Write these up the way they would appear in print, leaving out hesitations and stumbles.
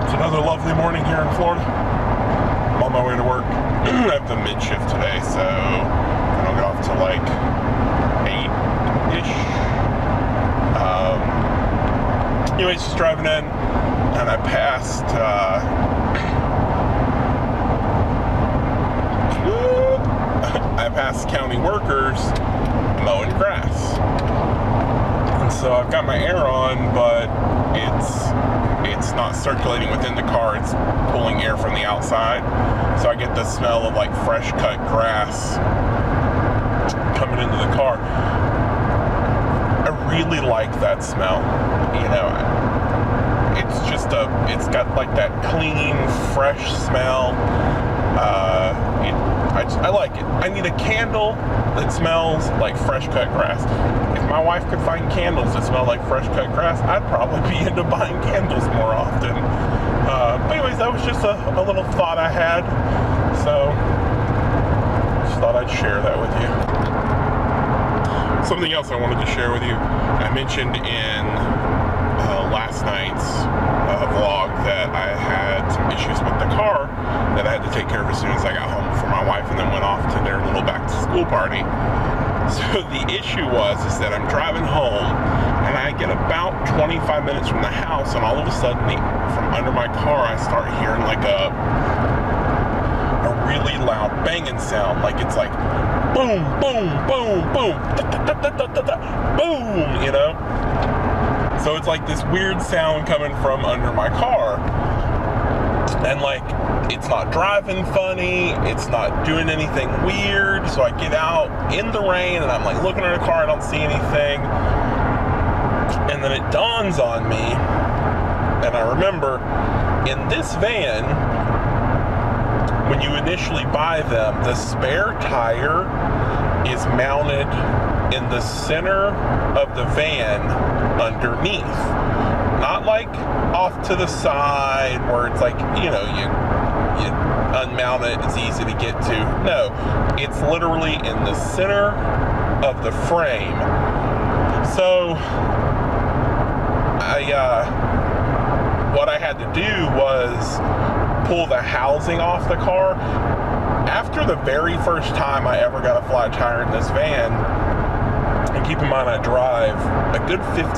It's another lovely morning here in Florida. I'm on my way to work. I have the mid shift today, so I don't get off till like 8-ish. Anyways, just driving in, and I passed county workers mowing grass. And so I've got my air on, but it's not circulating within the car, it's pulling air from the outside. So I get the smell of like fresh cut grass coming into the car. I really like that smell. You know, it's got like that clean, fresh smell. I like it. I need a candle that smells like fresh cut grass. If my wife could find candles that smell like fresh cut grass, I'd probably be into buying candles more often. But anyways, that was just a little thought I had. So, just thought I'd share that with you. Something else I wanted to share with you. I mentioned in last night's vlog that I had some issues with the car that I had to take care of as soon as I got home for my wife, and then went off to their little back to school party. So the issue is that I'm driving home and I get about 25 minutes from the house, and all of a sudden from under my car I start hearing like a really loud banging sound. Like it's like boom, boom, boom, boom, boom, you know? So it's like this weird sound coming from under my car. And like, it's not driving funny, it's not doing anything weird. So I get out in the rain and I'm like looking at the car, I don't see anything. And then it dawns on me, and I remember in this van, when you initially buy them, the spare tire is mounted in the center of the van underneath. Not like off to the side where it's like, you know, you unmount it, it's easy to get to. No, it's literally in the center of the frame. So what I had to do was pull the housing off the car. After the very first time I ever got a flat tire in this van, and keep in mind I drive a good 50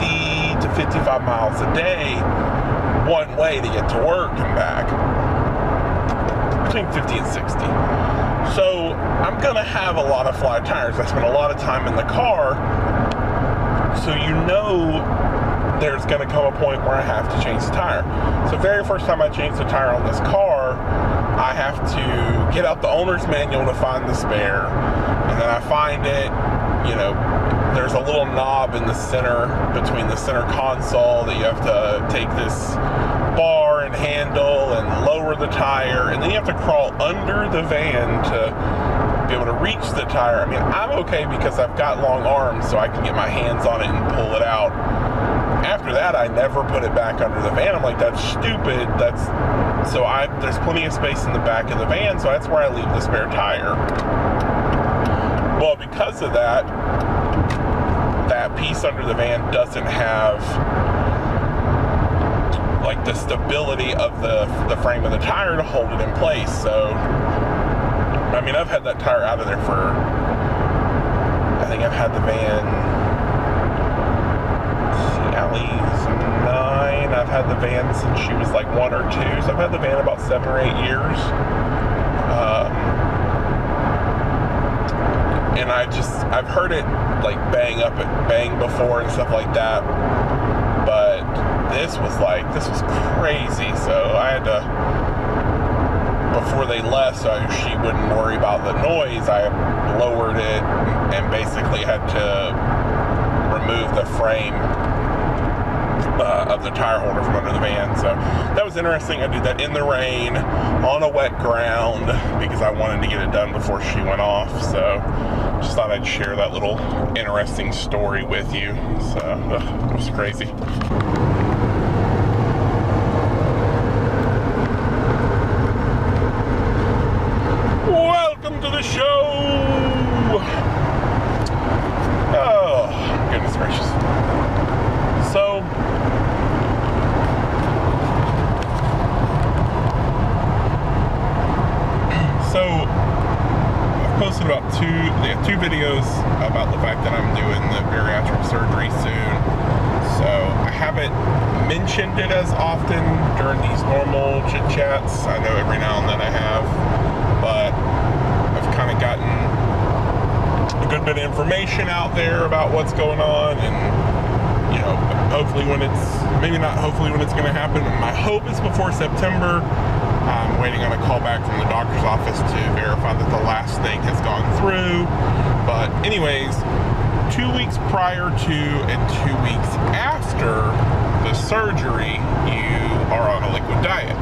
to 55 miles a day one way to get to work and back, between 50 and 60. So I'm gonna have a lot of flat tires. I spend a lot of time in the car, so you know there's gonna come a point where I have to change the tire. So very first time I changed the tire on this car, I have to get out the owner's manual to find the spare, and then I find it. You know, there's a little knob in the center, between the center console, that you have to take this bar and handle and lower the tire, and then you have to crawl under the van to be able to reach the tire. I mean, I'm okay because I've got long arms, so I can get my hands on it and pull it out. After that, I never put it back under the van. I'm like, that's stupid. There's plenty of space in the back of the van, so that's where I leave the spare tire. Well, because of that piece under the van doesn't have like the stability of the frame of the tire to hold it in place. So, I mean, I've had that tire out of there for, I think I've had the van, Allie's 9. I've had the van since she was like 1 or 2. So I've had the van about 7 or 8 years. And I've heard it like bang before and stuff like that. But this was crazy. So I had to, before they left, so she wouldn't worry about the noise, I lowered it and basically had to remove the frame of the tire holder from under the van. So that was interesting. I did that in the rain on a wet ground because I wanted to get it done before she went off. So just thought I'd share that little interesting story with you. So it was crazy. Welcome to the show. Oh, goodness gracious. So two videos about the fact that I'm doing the bariatric surgery soon. So I haven't mentioned it as often during these normal chit chats. I know every now and then I have, but I've kind of gotten a good bit of information out there about what's going on, and hopefully when it's going to happen. My hope is before September. I'm waiting on a call back from the doctor's office to verify that the last thing has gone through. But anyways, 2 weeks prior to and 2 weeks after the surgery, you are on a liquid diet.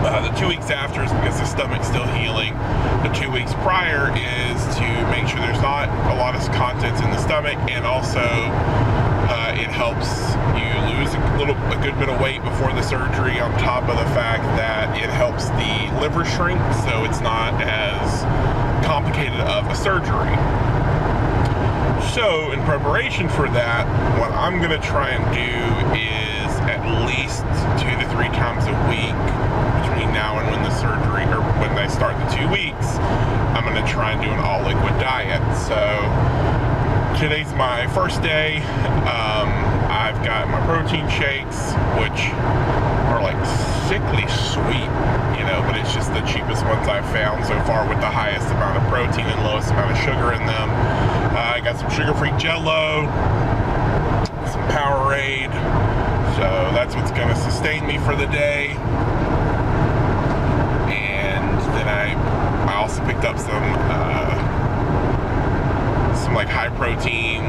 The 2 weeks after is because the stomach's still healing. The 2 weeks prior is to make sure there's not a lot of contents in the stomach, and also it helps you lose a good bit of weight before the surgery, on top of the fact that it helps the liver shrink, so it's not as complicated of a surgery. So in preparation for that, what I'm going to try and do is at least 2 to 3 times a week between now and when the surgery, or when I start the 2 weeks, I'm going to try and do an all liquid diet. So today's my first day. I've got my protein shakes, which are like sickly sweet, but it's just the cheapest ones I've found so far with the highest amount of protein and lowest amount of sugar in them. I got some sugar-free Jell-O, some Powerade, so that's what's going to sustain me for the day. And then I also picked up some like high protein,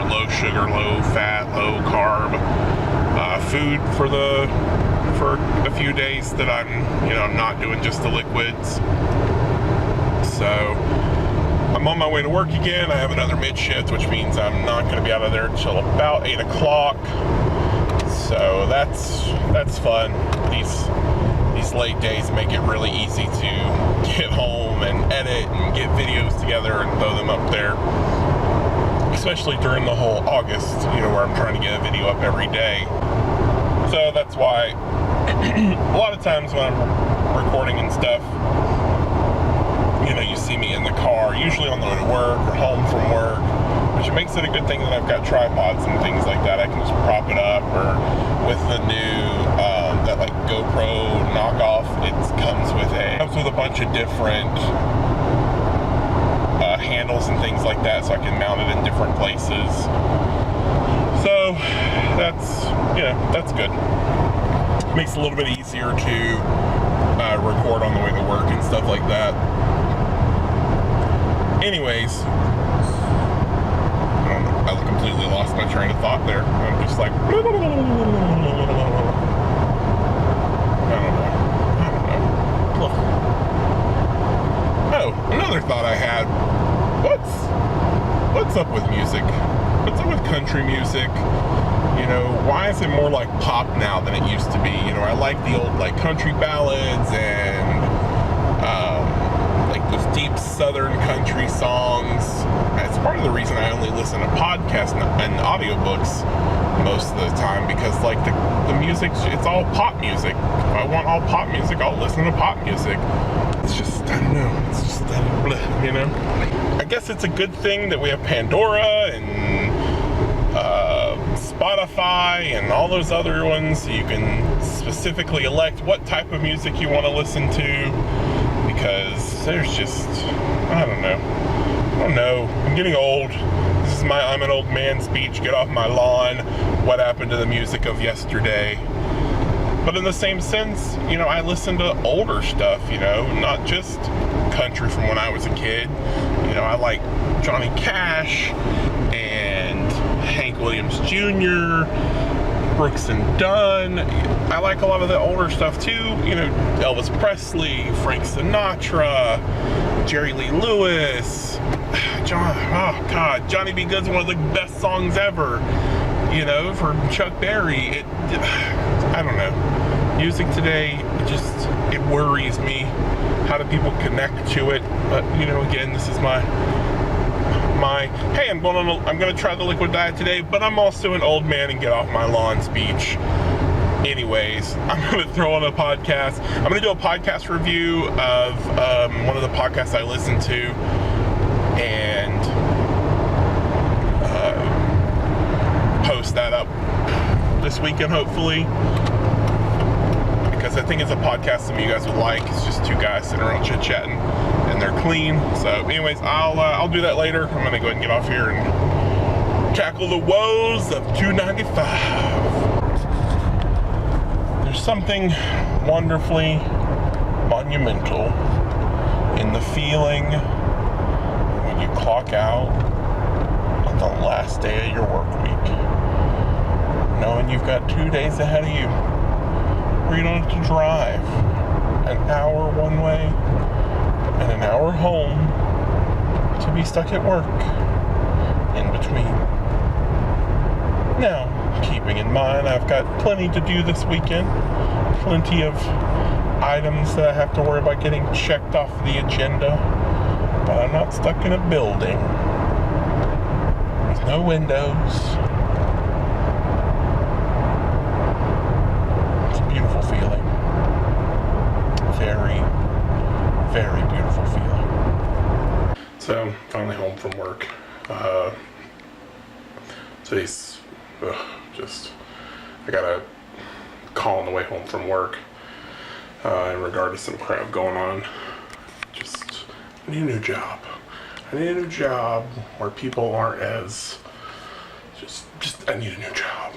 low sugar, low fat, low carb food for a few days that I'm not doing just the liquids. So I'm on my way to work again. I have another mid shift, which means I'm not going to be out of there until about 8 o'clock. So that's fun. These late days make it really easy to get home and edit and get videos together and throw them up there, especially during the whole August, where I'm trying to get a video up every day. So that's why a lot of times when I'm recording and stuff, you see me in the car, usually on the way to work or home from work, which makes it a good thing that I've got tripods and things like that. I can just prop it up, or with the new that like GoPro knockoff, it comes with a bunch of different handles and things like that, so I can mount it in different places. So that's good. Makes it a little bit easier to record on the way to work and stuff like that. Anyways, I don't know, I completely lost my train of thought there. I'm just like, I don't know. Oh, another thought I had. What's up with music? What's up with country music? Why is it more like pop now than it used to be? I like the old like country ballads and like those deep southern country songs. It's part of the reason I only listen to podcasts and audiobooks most of the time, because like the music, it's all pop music. If I want all pop music, I'll listen to pop music. It's just, I don't know, it's just I guess it's a good thing that we have Pandora and Spotify and all those other ones, so you can specifically elect what type of music you want to listen to, because there's just, I don't know, I'm getting old. This is my I'm an old man speech, get off my lawn, what happened to the music of yesterday. But in the same sense, I listen to older stuff, not just country from when I was a kid. I like Johnny Cash and Hank Williams Jr., Brooks and Dunn. I like a lot of the older stuff too. Elvis Presley, Frank Sinatra, Jerry Lee Lewis, Johnny B. Good's one of the best songs ever. For Chuck Berry. I don't know. Music today, it worries me. How do people connect to it? But again, this is my hey, I'm gonna try the liquid diet today, but I'm also an old man and get off my lawn speech. Anyways, I'm gonna throw on a podcast. I'm gonna do a podcast review of one of the podcasts I listen to. and post that up this weekend, hopefully, because I think it's a podcast some of you guys would like. It's just two guys sitting around chit-chatting, and they're clean. So anyways, I'll do that later. I'm gonna go ahead and get off here and tackle the woes of 295. There's something wonderfully monumental in the feeling when you clock out on the last day of your work week, knowing you've got 2 days ahead of you where you don't have to drive an hour one way and an hour home to be stuck at work in between. Now, keeping in mind I've got plenty to do this weekend, plenty of items that I have to worry about getting checked off the agenda, but I'm not stuck in a building with no windows. It's a beautiful feeling. Very, very beautiful feeling. So, I'm finally home from work. Today's I got a call on the way home from work in regard to some crap going on. I need a new job. I need a new job where people aren't as I need a new job.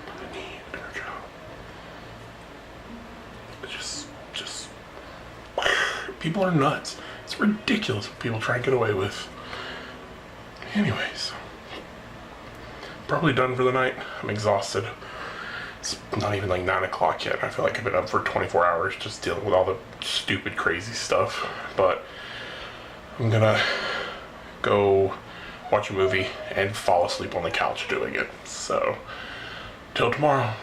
I need a new job. People are nuts. It's ridiculous what people try and get away with. Anyways, probably done for the night. I'm exhausted. It's not even like 9 o'clock yet. I feel like I've been up for 24 hours just dealing with all the stupid, crazy stuff. But I'm gonna go watch a movie and fall asleep on the couch doing it. So, till tomorrow.